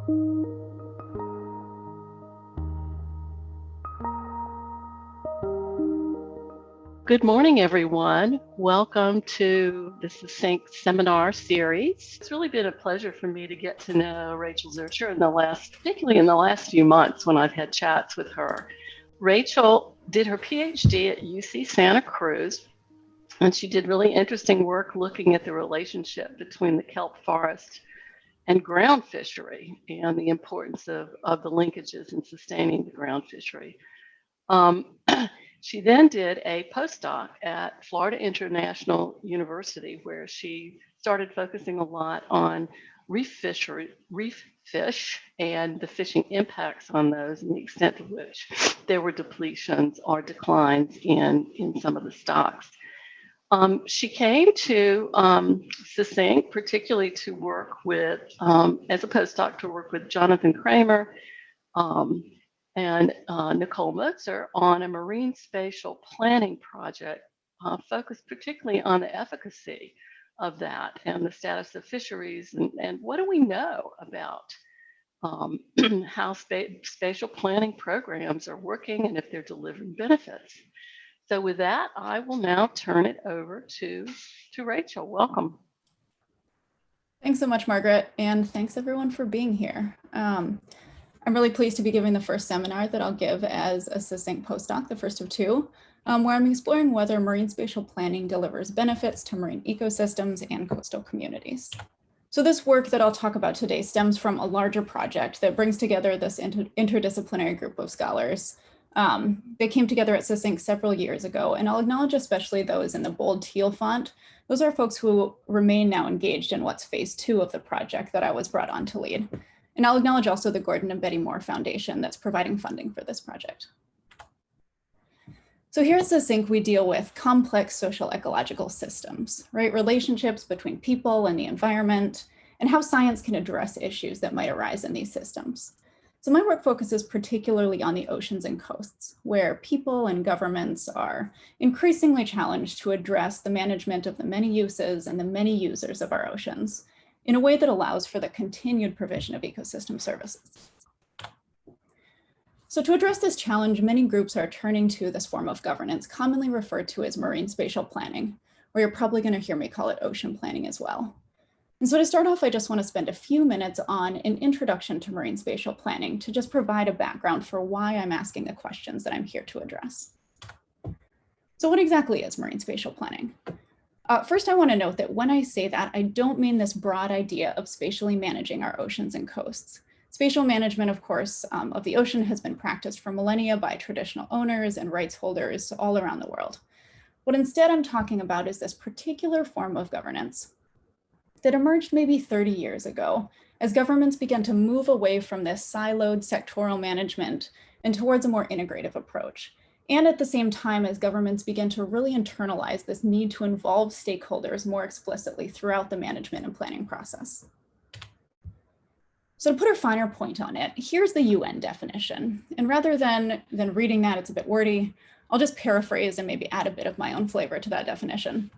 Good morning, everyone. Welcome to the Succinct seminar series. It's really been a pleasure for me to get to know Rachel Zuercher particularly in the last few months when I've had chats with her. Rachel did her PhD at UC Santa Cruz, and she did really interesting work looking at the relationship between the kelp forest and ground fishery and the importance of the linkages in sustaining the ground fishery. She then did a postdoc at Florida International University, where she started focusing a lot on reef fish and the fishing impacts on those and the extent to which there were depletions or declines in some of the stocks. She came to Succinct particularly to work with, as a postdoc, to work with Jonathan Kramer, and Nicole Motzer on a marine spatial planning project focused particularly on the efficacy of that and the status of fisheries and what do we know about how spatial planning programs are working and if they're delivering benefits. So with that, I will now turn it over to Rachel. Welcome. Thanks so much, Margaret, and thanks everyone for being here. I'm really pleased to be giving the first seminar that I'll give as a Succinct postdoc, the first of two, where I'm exploring whether marine spatial planning delivers benefits to marine ecosystems and coastal communities. So this work that I'll talk about today stems from a larger project that brings together this interdisciplinary group of scholars. They came together at Succinct several years ago, and I'll acknowledge especially those in the bold teal font. Those are folks who remain now engaged in what's phase 2 of the project that I was brought on to lead. And I'll acknowledge also the Gordon and Betty Moore Foundation that's providing funding for this project. So here at Succinct, we deal with complex social ecological systems, right? Relationships between people and the environment, and how science can address issues that might arise in these systems. So my work focuses particularly on the oceans and coasts, where people and governments are increasingly challenged to address the management of the many uses and the many users of our oceans in a way that allows for the continued provision of ecosystem services. So to address this challenge, many groups are turning to this form of governance, commonly referred to as marine spatial planning, or you're probably going to hear me call it ocean planning as well. And so to start off, I just want to spend a few minutes on an introduction to marine spatial planning to just provide a background for why I'm asking the questions that I'm here to address. So what exactly is marine spatial planning? First, I want to note that when I say that, I don't mean this broad idea of spatially managing our oceans and coasts. Spatial management, of course, of the ocean has been practiced for millennia by traditional owners and rights holders all around the world. What instead I'm talking about is this particular form of governance that emerged maybe 30 years ago as governments began to move away from this siloed sectoral management and towards a more integrative approach. And at the same time, as governments begin to really internalize this need to involve stakeholders more explicitly throughout the management and planning process. So to put a finer point on it, here's the UN definition. And rather than reading that, it's a bit wordy, I'll just paraphrase and maybe add a bit of my own flavor to that definition.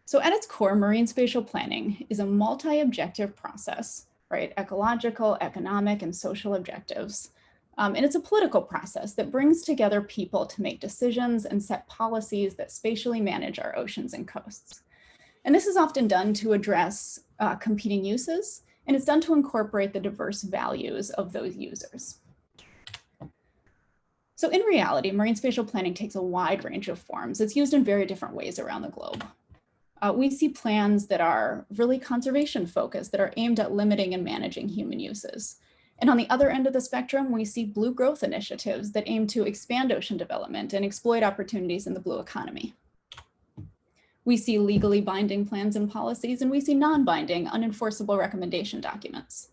So at its core, marine spatial planning is a multi-objective process, right? Ecological, economic, and social objectives. And it's a political process that brings together people to make decisions and set policies that spatially manage our oceans and coasts. And this is often done to address competing uses, and it's done to incorporate the diverse values of those users. So in reality, marine spatial planning takes a wide range of forms. It's used in very different ways around the globe. We see plans that are really conservation focused, that are aimed at limiting and managing human uses. And on the other end of the spectrum, we see blue growth initiatives that aim to expand ocean development and exploit opportunities in the blue economy. We see legally binding plans and policies, and we see non-binding, unenforceable recommendation documents.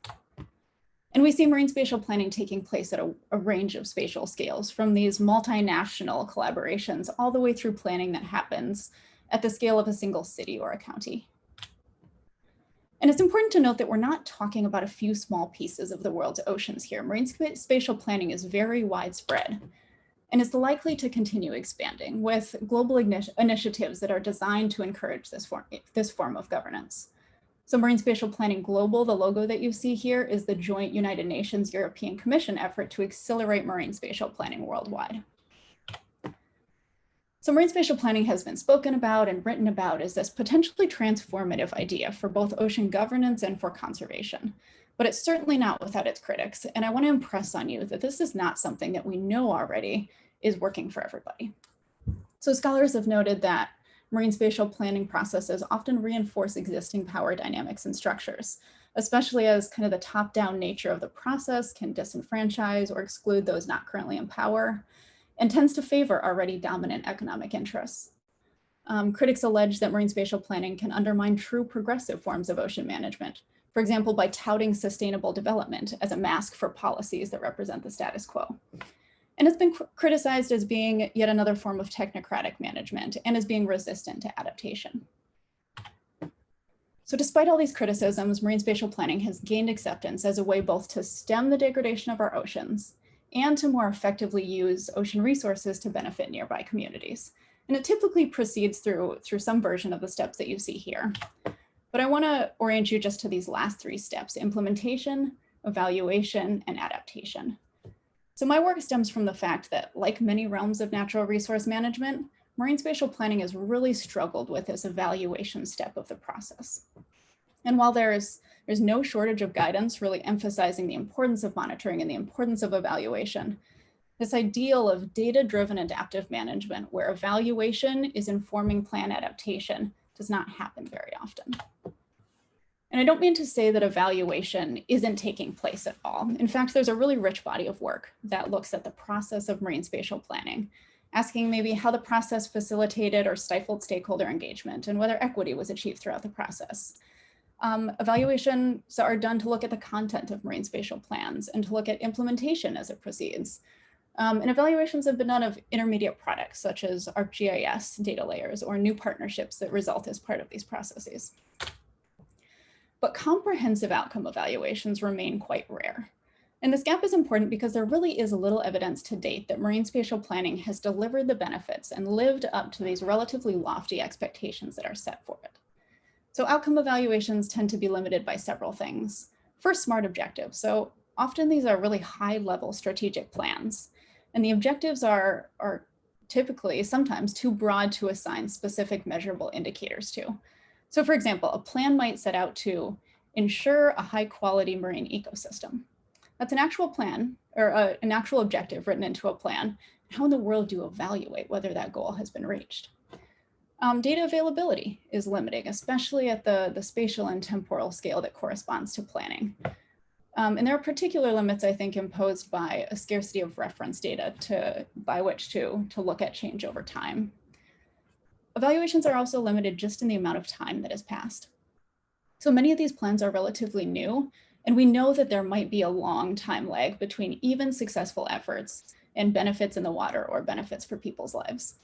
And we see marine spatial planning taking place at a range of spatial scales, from these multinational collaborations all the way through planning that happens at the scale of a single city or a county. And it's important to note that we're not talking about a few small pieces of the world's oceans here. Marine spatial planning is very widespread, and is likely to continue expanding with global initiatives that are designed to encourage this form of governance. So Marine Spatial Planning Global, the logo that you see here, is the joint United Nations European Commission effort to accelerate marine spatial planning worldwide. So marine spatial planning has been spoken about and written about as this potentially transformative idea for both ocean governance and for conservation. But it's certainly not without its critics. And I want to impress on you that this is not something that we know already is working for everybody. So scholars have noted that marine spatial planning processes often reinforce existing power dynamics and structures, especially as kind of the top-down nature of the process can disenfranchise or exclude those not currently in power, and tends to favor already dominant economic interests. Critics allege that marine spatial planning can undermine true progressive forms of ocean management, for example, by touting sustainable development as a mask for policies that represent the status quo. And it's been criticized as being yet another form of technocratic management and as being resistant to adaptation. So despite all these criticisms, marine spatial planning has gained acceptance as a way both to stem the degradation of our oceans and to more effectively use ocean resources to benefit nearby communities. And it typically proceeds through some version of the steps that you see here. But I want to orient you just to these last three steps: implementation, evaluation, and adaptation. So my work stems from the fact that, like many realms of natural resource management, marine spatial planning has really struggled with this evaluation step of the process. And while there's no shortage of guidance really emphasizing the importance of monitoring and the importance of evaluation, this ideal of data-driven adaptive management where evaluation is informing plan adaptation does not happen very often. And I don't mean to say that evaluation isn't taking place at all. In fact, there's a really rich body of work that looks at the process of marine spatial planning, asking maybe how the process facilitated or stifled stakeholder engagement and whether equity was achieved throughout the process. Evaluations are done to look at the content of marine spatial plans and to look at implementation as it proceeds. And evaluations have been done of intermediate products such as ArcGIS data layers or new partnerships that result as part of these processes. But comprehensive outcome evaluations remain quite rare. And this gap is important because there really is little evidence to date that marine spatial planning has delivered the benefits and lived up to these relatively lofty expectations that are set for it. So outcome evaluations tend to be limited by several things. First, smart objectives. So often these are really high-level strategic plans, and the objectives are typically sometimes too broad to assign specific measurable indicators to. So for example, a plan might set out to ensure a high-quality marine ecosystem. That's an actual plan or an actual objective written into a plan. How in the world do you evaluate whether that goal has been reached? Data availability is limiting, especially at the spatial and temporal scale that corresponds to planning. And there are particular limits, I think, imposed by a scarcity of reference data by which to look at change over time. Evaluations are also limited just in the amount of time that has passed. So many of these plans are relatively new, and we know that there might be a long time lag between even successful efforts and benefits in the water or benefits for people's lives.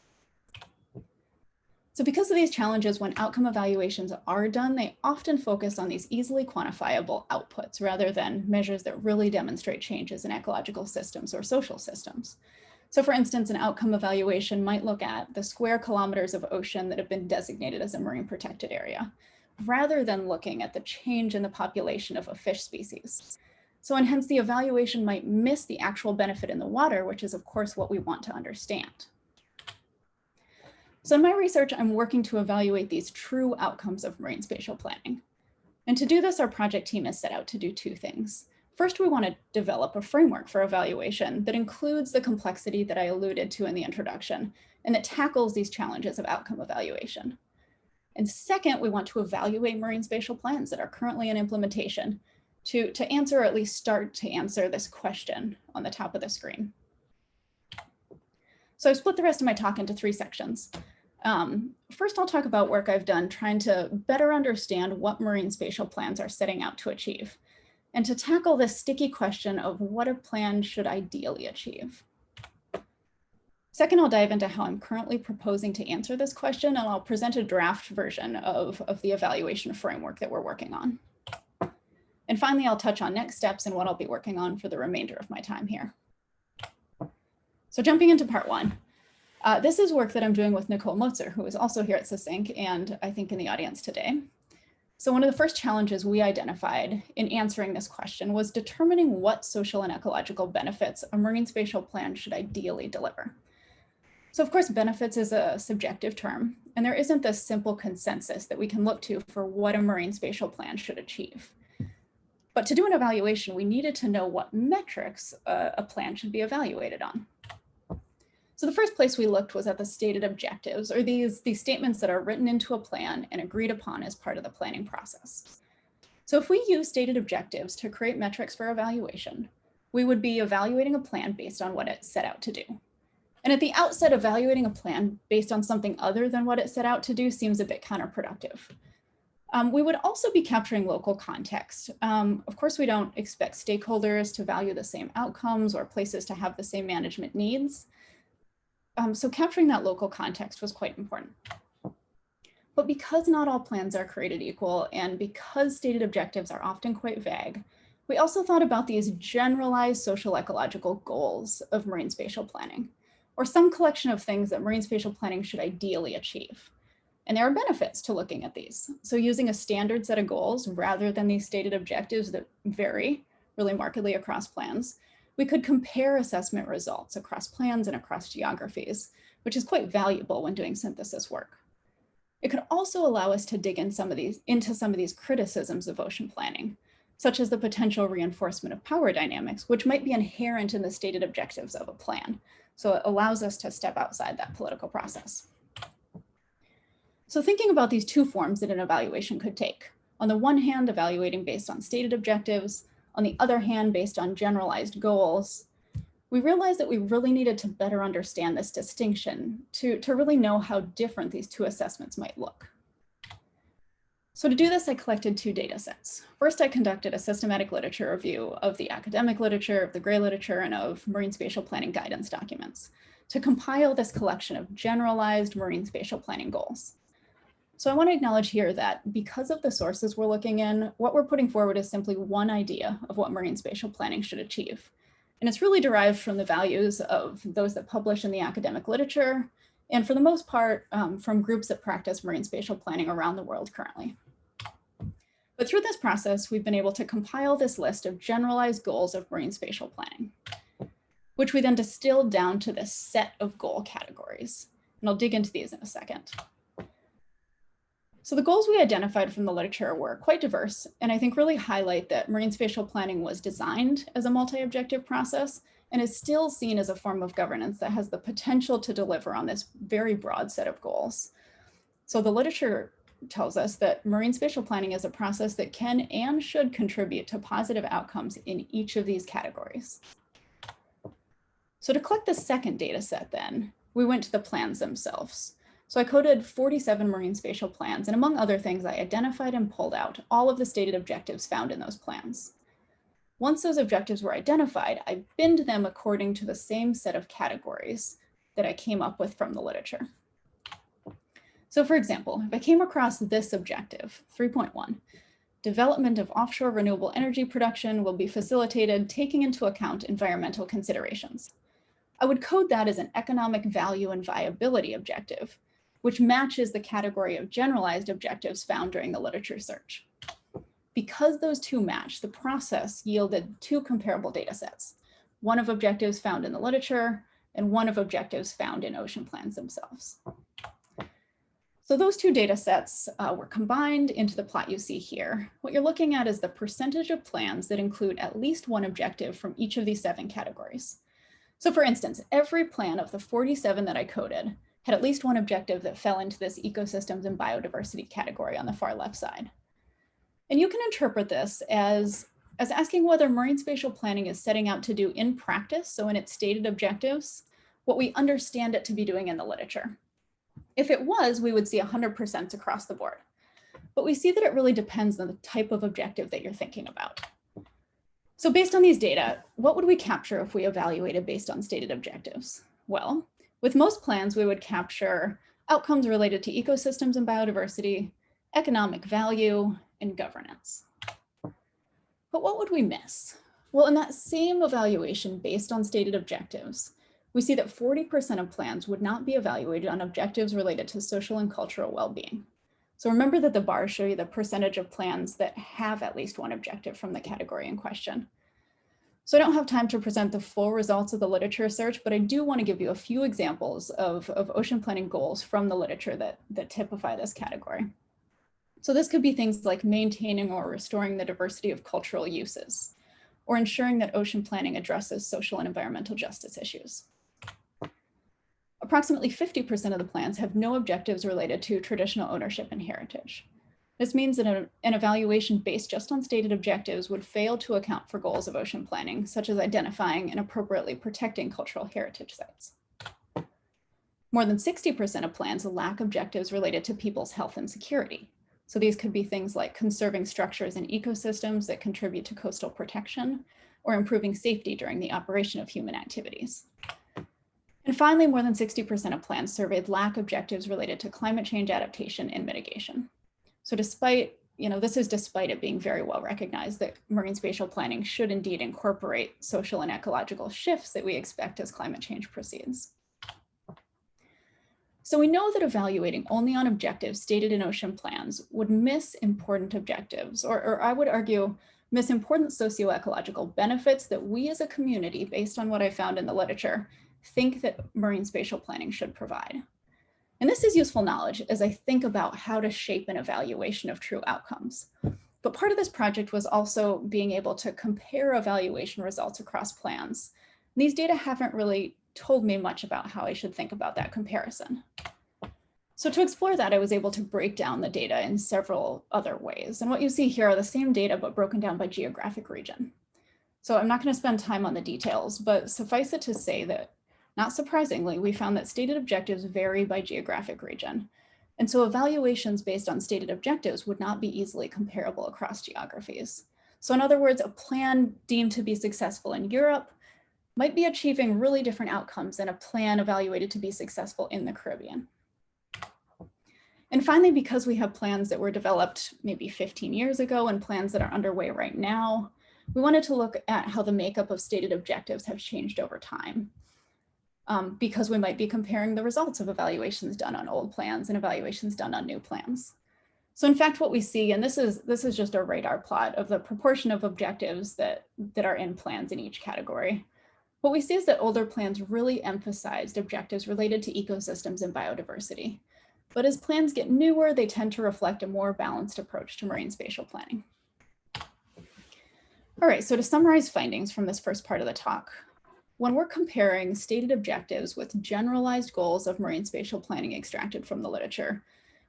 So because of these challenges, when outcome evaluations are done, they often focus on these easily quantifiable outputs rather than measures that really demonstrate changes in ecological systems or social systems. So for instance, an outcome evaluation might look at the square kilometers of ocean that have been designated as a marine protected area, rather than looking at the change in the population of a fish species. So and hence the evaluation might miss the actual benefit in the water, which is of course what we want to understand. So in my research, I'm working to evaluate these true outcomes of marine spatial planning. And to do this, our project team has set out to do two things. First, we want to develop a framework for evaluation that includes the complexity that I alluded to in the introduction and that tackles these challenges of outcome evaluation. And second, we want to evaluate marine spatial plans that are currently in implementation to answer, or at least start to answer, this question on the top of the screen. So I've split the rest of my talk into three sections. First, I'll talk about work I've done trying to better understand what marine spatial plans are setting out to achieve, and to tackle this sticky question of what a plan should ideally achieve. Second, I'll dive into how I'm currently proposing to answer this question, and I'll present a draft version of the evaluation framework that we're working on. And finally, I'll touch on next steps and what I'll be working on for the remainder of my time here. So jumping into part one, this is work that I'm doing with Nicole Motzer, who is also here at SOC and I think in the audience today. So one of the first challenges we identified in answering this question was determining what social and ecological benefits a marine spatial plan should ideally deliver. So of course, benefits is a subjective term, and there isn't this simple consensus that we can look to for what a marine spatial plan should achieve. But to do an evaluation, we needed to know what metrics a plan should be evaluated on. So the first place we looked was at the stated objectives, or these statements that are written into a plan and agreed upon as part of the planning process. So if we use stated objectives to create metrics for evaluation, we would be evaluating a plan based on what it set out to do. And at the outset, evaluating a plan based on something other than what it set out to do seems a bit counterproductive. We would also be capturing local context. Of course, we don't expect stakeholders to value the same outcomes or places to have the same management needs. So capturing that local context was quite important. But because not all plans are created equal, and because stated objectives are often quite vague, we also thought about these generalized social ecological goals of marine spatial planning, or some collection of things that marine spatial planning should ideally achieve. And there are benefits to looking at these. So using a standard set of goals rather than these stated objectives that vary really markedly across plans, we could compare assessment results across plans and across geographies, which is quite valuable when doing synthesis work. It could also allow us to dig into some of these criticisms of ocean planning, such as the potential reinforcement of power dynamics, which might be inherent in the stated objectives of a plan. So it allows us to step outside that political process. So thinking about these two forms that an evaluation could take. On the one hand, evaluating based on stated objectives, on the other hand, based on generalized goals, we realized that we really needed to better understand this distinction to really know how different these two assessments might look. So to do this, I collected two data sets. First, I conducted a systematic literature review of the academic literature, of the gray literature, and of marine spatial planning guidance documents to compile this collection of generalized marine spatial planning goals. So I want to acknowledge here that because of the sources we're looking in, what we're putting forward is simply one idea of what marine spatial planning should achieve. And it's really derived from the values of those that publish in the academic literature, and for the most part, from groups that practice marine spatial planning around the world currently. But through this process, we've been able to compile this list of generalized goals of marine spatial planning, which we then distilled down to this set of goal categories. And I'll dig into these in a second. So the goals we identified from the literature were quite diverse, and I think really highlight that marine spatial planning was designed as a multi-objective process and is still seen as a form of governance that has the potential to deliver on this very broad set of goals. So the literature tells us that marine spatial planning is a process that can and should contribute to positive outcomes in each of these categories. So to collect the second data set then, we went to the plans themselves. So I coded 47 marine spatial plans, and among other things, I identified and pulled out all of the stated objectives found in those plans. Once those objectives were identified, I binned them according to the same set of categories that I came up with from the literature. So for example, if I came across this objective, 3.1, development of offshore renewable energy production will be facilitated taking into account environmental considerations. I would code that as an economic value and viability objective, which matches the category of generalized objectives found during the literature search. Because those two match, the process yielded two comparable data sets, one of objectives found in the literature and one of objectives found in ocean plans themselves. So those two data sets were combined into the plot you see here. What you're looking at is the percentage of plans that include at least one objective from each of these 7 categories. So for instance, every plan of the 47 that I coded had at least one objective that fell into this ecosystems and biodiversity category on the far left side. And you can interpret this as asking whether marine spatial planning is setting out to do in practice, so in its stated objectives, what we understand it to be doing in the literature. If it was, we would see 100% across the board. But we see that it really depends on the type of objective that you're thinking about. So based on these data, what would we capture if we evaluated based on stated objectives? Well, with most plans, we would capture outcomes related to ecosystems and biodiversity, economic value, and governance. But what would we miss? Well, in that same evaluation based on stated objectives, we see that 40% of plans would not be evaluated on objectives related to social and cultural well-being. So remember that the bars show you the percentage of plans that have at least one objective from the category in question. So I don't have time to present the full results of the literature search, but I do want to give you a few examples of ocean planning goals from the literature that typify this category. So this could be things like maintaining or restoring the diversity of cultural uses, or ensuring that ocean planning addresses social and environmental justice issues. Approximately 50% of the plans have no objectives related to traditional ownership and heritage. This means that an evaluation based just on stated objectives would fail to account for goals of ocean planning, such as identifying and appropriately protecting cultural heritage sites. More than 60% of plans lack objectives related to people's health and security. So these could be things like conserving structures and ecosystems that contribute to coastal protection, or improving safety during the operation of human activities. And finally, more than 60% of plans surveyed lack objectives related to climate change adaptation and mitigation. So despite, this is despite it being very well recognized that marine spatial planning should indeed incorporate social and ecological shifts that we expect as climate change proceeds. So we know that evaluating only on objectives stated in ocean plans would miss important objectives, or I would argue, miss important socio-ecological benefits that we as a community, based on what I found in the literature, think that marine spatial planning should provide. And this is useful knowledge as I think about how to shape an evaluation of true outcomes. But part of this project was also being able to compare evaluation results across plans. And these data haven't really told me much about how I should think about that comparison. So to explore that, I was able to break down the data in several other ways. And what you see here are the same data, but broken down by geographic region. So I'm not going to spend time on the details, but suffice it to say that, not surprisingly, we found that stated objectives vary by geographic region. And so evaluations based on stated objectives would not be easily comparable across geographies. So in other words, a plan deemed to be successful in Europe might be achieving really different outcomes than a plan evaluated to be successful in the Caribbean. And finally, because we have plans that were developed maybe 15 years ago and plans that are underway right now, we wanted to look at how the makeup of stated objectives have changed over time. Because we might be comparing the results of evaluations done on old plans and evaluations done on new plans. So in fact, what we see, and this is just a radar plot of the proportion of objectives that are in plans in each category. What we see is that older plans really emphasized objectives related to ecosystems and biodiversity. But as plans get newer, they tend to reflect a more balanced approach to marine spatial planning. All right, so to summarize findings from this first part of the talk, when we're comparing stated objectives with generalized goals of marine spatial planning extracted from the literature,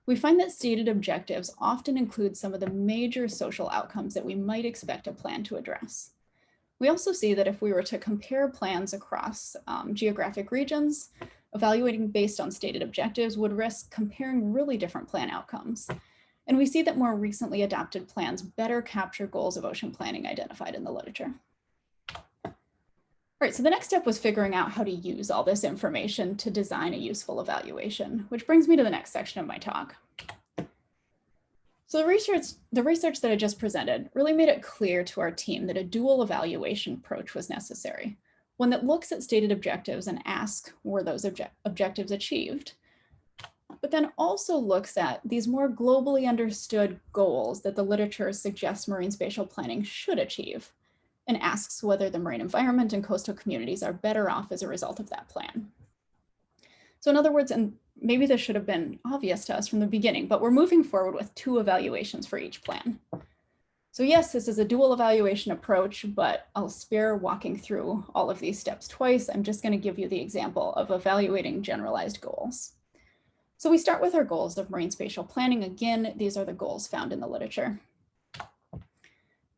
we find that stated objectives often include some of the major social outcomes that we might expect a plan to address. We also see that if we were to compare plans across geographic regions, evaluating based on stated objectives would risk comparing really different plan outcomes. And we see that more recently adopted plans better capture goals of ocean planning identified in the literature. All right, so the next step was figuring out how to use all this information to design a useful evaluation, which brings me to the next section of my talk. So the research that I just presented really made it clear to our team that a dual evaluation approach was necessary, one that looks at stated objectives and asks, were those objectives achieved? But then also looks at these more globally understood goals that the literature suggests marine spatial planning should achieve, and asks whether the marine environment and coastal communities are better off as a result of that plan. So in other words, and maybe this should have been obvious to us from the beginning, but we're moving forward with 2 evaluations for each plan. So yes, this is a dual evaluation approach, but I'll spare walking through all of these steps twice. I'm just going to give you the example of evaluating generalized goals. So we start with our goals of marine spatial planning. Again, these are the goals found in the literature.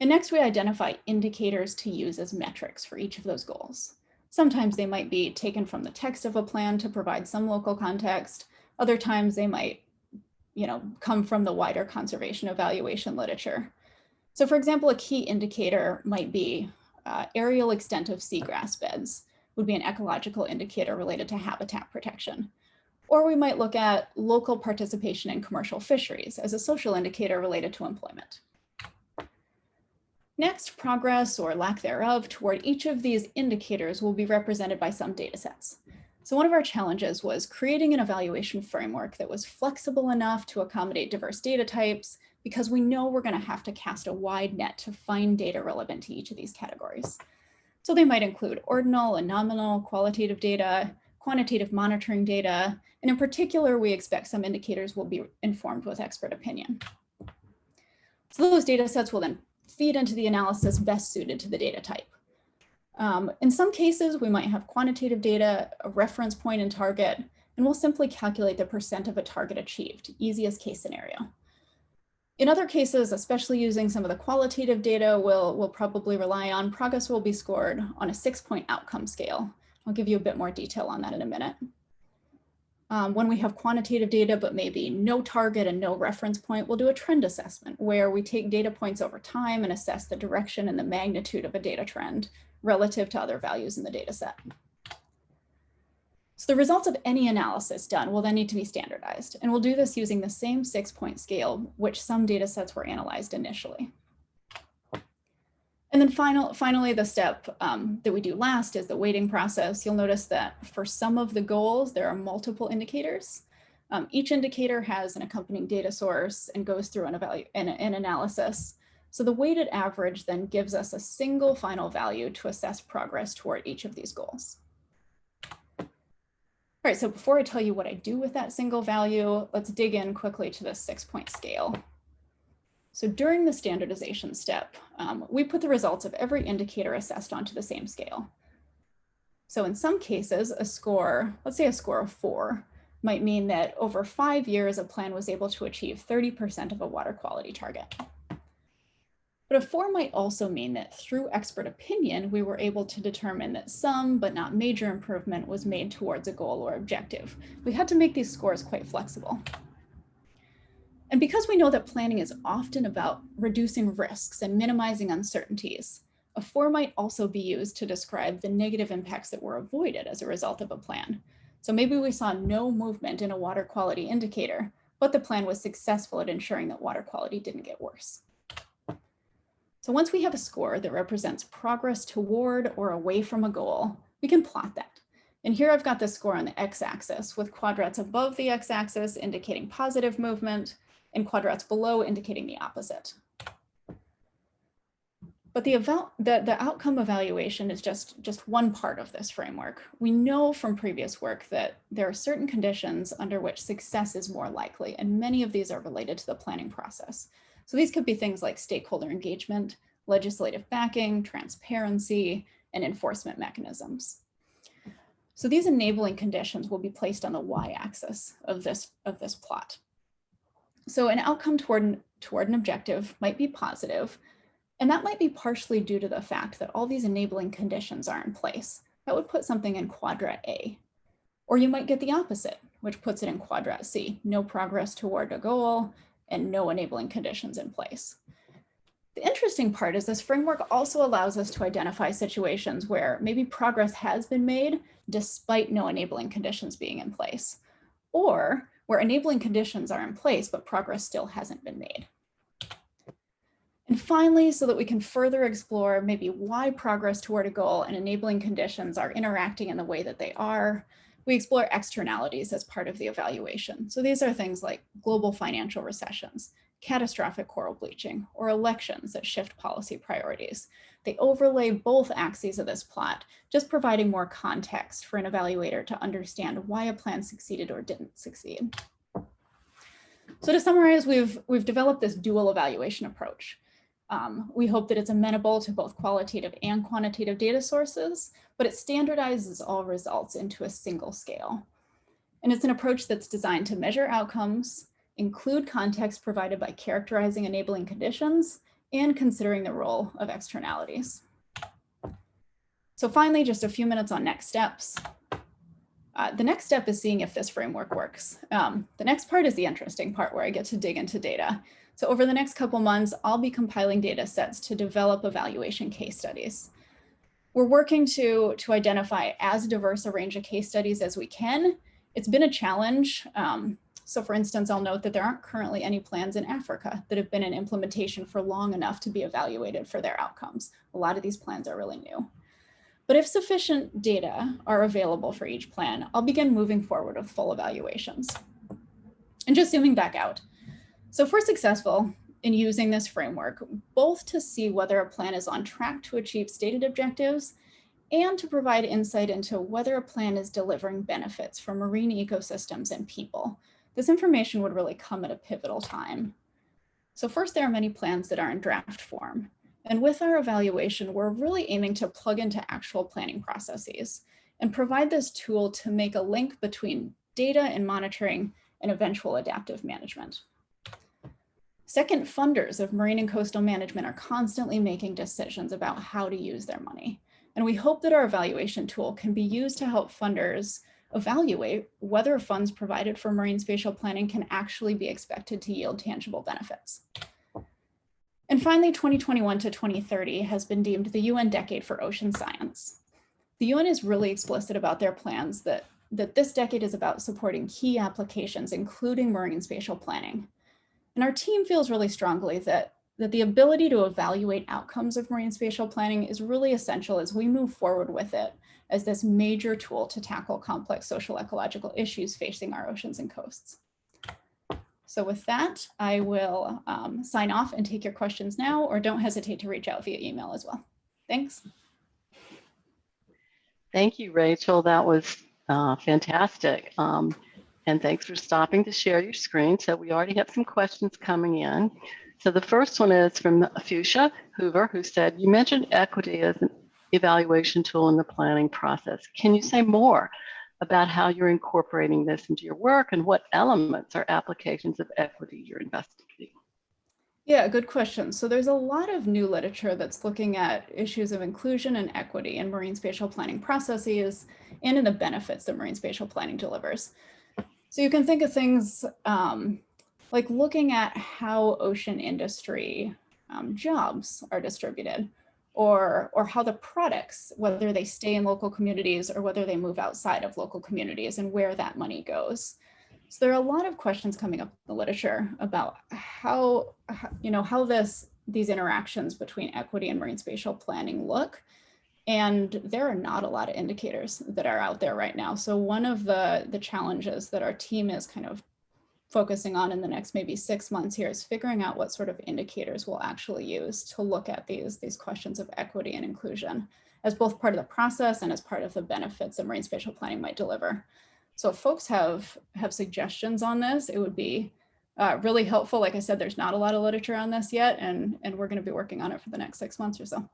And next we identify indicators to use as metrics for each of those goals. Sometimes they might be taken from the text of a plan to provide some local context. Other times they might, come from the wider conservation evaluation literature. So for example, a key indicator might be aerial extent of seagrass beds would be an ecological indicator related to habitat protection. Or we might look at local participation in commercial fisheries as a social indicator related to employment. Next, progress or lack thereof toward each of these indicators will be represented by some data sets. So one of our challenges was creating an evaluation framework that was flexible enough to accommodate diverse data types, because we know we're going to have to cast a wide net to find data relevant to each of these categories. So they might include ordinal and nominal qualitative data, quantitative monitoring data, and in particular, we expect some indicators will be informed with expert opinion. So those data sets will then feed into the analysis best suited to the data type. In some cases, we might have quantitative data, a reference point and target, and we'll simply calculate the % of a target achieved, easiest case scenario. In other cases, especially using some of the qualitative data, we'll probably rely on progress will be scored on a 6-point outcome scale. I'll give you a bit more detail on that in a minute. When we have quantitative data, but maybe no target and no reference point, we'll do a trend assessment where we take data points over time and assess the direction and the magnitude of a data trend relative to other values in the data set. So the results of any analysis done will then need to be standardized, and we'll do this using the same 6-point scale, which some data sets were analyzed initially. And then finally, the step that we do last is the weighting process. You'll notice that for some of the goals, there are multiple indicators. Each indicator has an accompanying data source and goes through an analysis. So the weighted average then gives us a single final value to assess progress toward each of these goals. All right, so before I tell you what I do with that single value, let's dig in quickly to this 6-point scale. So during the standardization step, we put the results of every indicator assessed onto the same scale. So in some cases, a score, let's say a score of 4, might mean that over 5 years, a plan was able to achieve 30% of a water quality target. But a 4 might also mean that through expert opinion, we were able to determine that some, but not major improvement was made towards a goal or objective. We had to make these scores quite flexible. And because we know that planning is often about reducing risks and minimizing uncertainties, a 4 might also be used to describe the negative impacts that were avoided as a result of a plan. So maybe we saw no movement in a water quality indicator, but the plan was successful at ensuring that water quality didn't get worse. So once we have a score that represents progress toward or away from a goal, we can plot that. And here I've got the score on the x-axis with quadrats above the x-axis indicating positive movement and quadrats below indicating the opposite. But the outcome evaluation is just one part of this framework. We know from previous work that there are certain conditions under which success is more likely, and many of these are related to the planning process. So these could be things like stakeholder engagement, legislative backing, transparency, and enforcement mechanisms. So these enabling conditions will be placed on the y-axis of this plot. So an outcome toward an objective might be positive, and that might be partially due to the fact that all these enabling conditions are in place. That would put something in quadrant A. Or you might get the opposite, which puts it in quadrant C, no progress toward a goal and no enabling conditions in place. The interesting part is this framework also allows us to identify situations where maybe progress has been made despite no enabling conditions being in place, or where enabling conditions are in place, but progress still hasn't been made. And finally, so that we can further explore maybe why progress toward a goal and enabling conditions are interacting in the way that they are, we explore externalities as part of the evaluation. So these are things like global financial recessions, catastrophic coral bleaching, or elections that shift policy priorities. They overlay both axes of this plot, just providing more context for an evaluator to understand why a plan succeeded or didn't succeed. So to summarize, we've developed this dual evaluation approach. We hope that it's amenable to both qualitative and quantitative data sources, but it standardizes all results into a single scale. And it's an approach that's designed to measure outcomes, include context provided by characterizing enabling conditions, and considering the role of externalities. So finally, just a few minutes on next steps. The next step is seeing if this framework works. The next part is the interesting part where I get to dig into data. So over the next couple months, I'll be compiling data sets to develop evaluation case studies. We're working to identify as diverse a range of case studies as we can. It's been a challenge. So for instance, I'll note that there aren't currently any plans in Africa that have been in implementation for long enough to be evaluated for their outcomes. A lot of these plans are really new. But if sufficient data are available for each plan, I'll begin moving forward with full evaluations. And just zooming back out. So if we're successful in using this framework, both to see whether a plan is on track to achieve stated objectives and to provide insight into whether a plan is delivering benefits for marine ecosystems and people, this information would really come at a pivotal time. So first, there are many plans that are in draft form. And with our evaluation, we're really aiming to plug into actual planning processes and provide this tool to make a link between data and monitoring and eventual adaptive management. Second, funders of marine and coastal management are constantly making decisions about how to use their money. And we hope that our evaluation tool can be used to help funders evaluate whether funds provided for marine spatial planning can actually be expected to yield tangible benefits. And finally, 2021 to 2030 has been deemed the UN decade for ocean science. The UN is really explicit about their plans that this decade is about supporting key applications, including marine spatial planning. And our team feels really strongly that the ability to evaluate outcomes of marine spatial planning is really essential as we move forward with it as this major tool to tackle complex social ecological issues facing our oceans and coasts. So with that, I will sign off and take your questions now, or don't hesitate to reach out via email as well. Thanks. Thank you, Rachel. That was fantastic. And thanks for stopping to share your screen. So we already have some questions coming in. So the first one is from Fuchsia Hoover, who said, you mentioned equity as an evaluation tool in the planning process. Can you say more about how you're incorporating this into your work and what elements or applications of equity you're investigating? Yeah, good question. So there's a lot of new literature that's looking at issues of inclusion and equity in marine spatial planning processes and in the benefits that marine spatial planning delivers. So you can think of things like looking at how ocean industry jobs are distributed, or how the products, whether they stay in local communities or whether they move outside of local communities, and where that money goes. So there are a lot of questions coming up in the literature about how these interactions between equity and marine spatial planning look. And there are not a lot of indicators that are out there right now. So one of the challenges that our team is kind of focusing on in the next maybe 6 months here is figuring out what sort of indicators we'll actually use to look at these questions of equity and inclusion as both part of the process and as part of the benefits that marine spatial planning might deliver. So if folks have suggestions on this, it would be really helpful. Like I said, there's not a lot of literature on this yet, and we're going to be working on it for the next 6 months or so.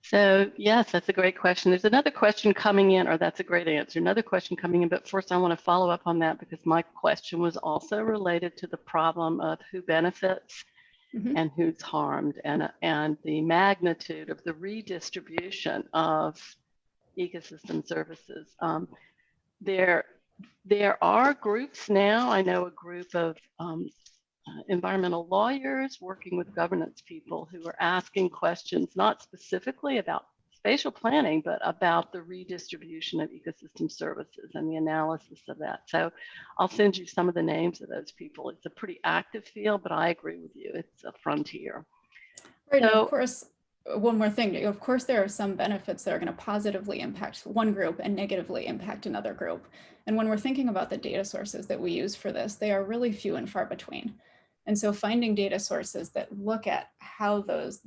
So yes, that's a great question. There's another question coming in, or that's a great answer. Another question coming in, but first I want to follow up on that because my question was also related to the problem of who benefits and who's harmed, and the magnitude of the redistribution of ecosystem services. There are groups now. I know a group of environmental lawyers working with governance people who are asking questions, not specifically about spatial planning, but about the redistribution of ecosystem services and the analysis of that. So I'll send you some of the names of those people. It's a pretty active field, but I agree with you. It's a frontier. Right, so, of course, one more thing, of course, there are some benefits that are going to positively impact one group and negatively impact another group. And when we're thinking about the data sources that we use for this, they are really few and far between. And so finding data sources that look at how those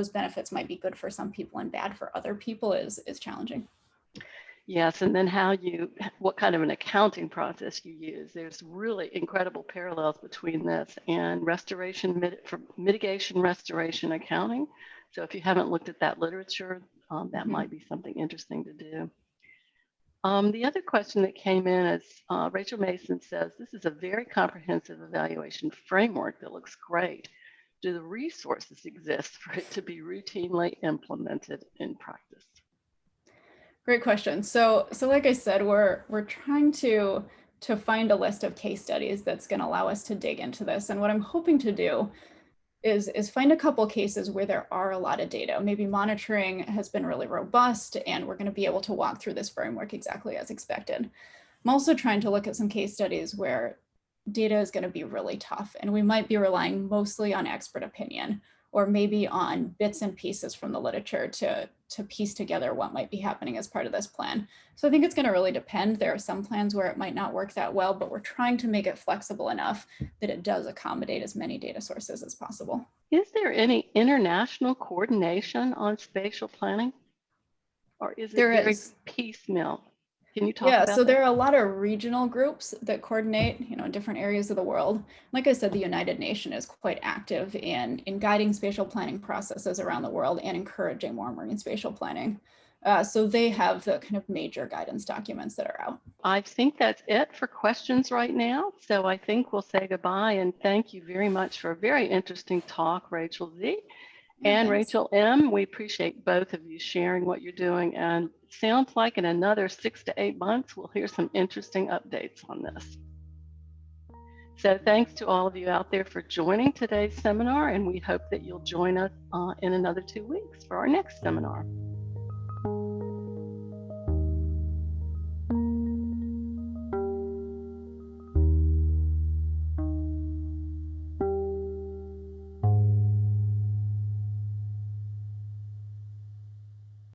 benefits might be good for some people and bad for other people is challenging. Yes, and then what kind of an accounting process you use. There's really incredible parallels between this and mitigation restoration accounting. So if you haven't looked at that literature, that might be something interesting to do. The other question that came in is Rachel Mason says, this is a very comprehensive evaluation framework that looks great. Do the resources exist for it to be routinely implemented in practice? Great question. So like I said, we're trying to find a list of case studies that's going to allow us to dig into this. And what I'm hoping to do is find a couple cases where there are a lot of data. Maybe monitoring has been really robust and we're going to be able to walk through this framework exactly as expected. I'm also trying to look at some case studies where data is going to be really tough and we might be relying mostly on expert opinion, or maybe on bits and pieces from the literature to piece together what might be happening as part of this plan. So I think it's going to really depend. There are some plans where it might not work that well, but we're trying to make it flexible enough that it does accommodate as many data sources as possible. Is there any international coordination on spatial planning? Or is it very piecemeal? Can you talk about that? So there are a lot of regional groups that coordinate, in different areas of the world. Like I said, the United Nations is quite active in guiding spatial planning processes around the world and encouraging more marine spatial planning. So they have the kind of major guidance documents that are out. I think that's it for questions right now. So I think we'll say goodbye and thank you very much for a very interesting talk, Rachel Z. And Rachel M., we appreciate both of you sharing what you're doing. And it sounds like in another 6 to 8 months, we'll hear some interesting updates on this. So thanks to all of you out there for joining today's seminar, and we hope that you'll join us in another 2 weeks for our next seminar.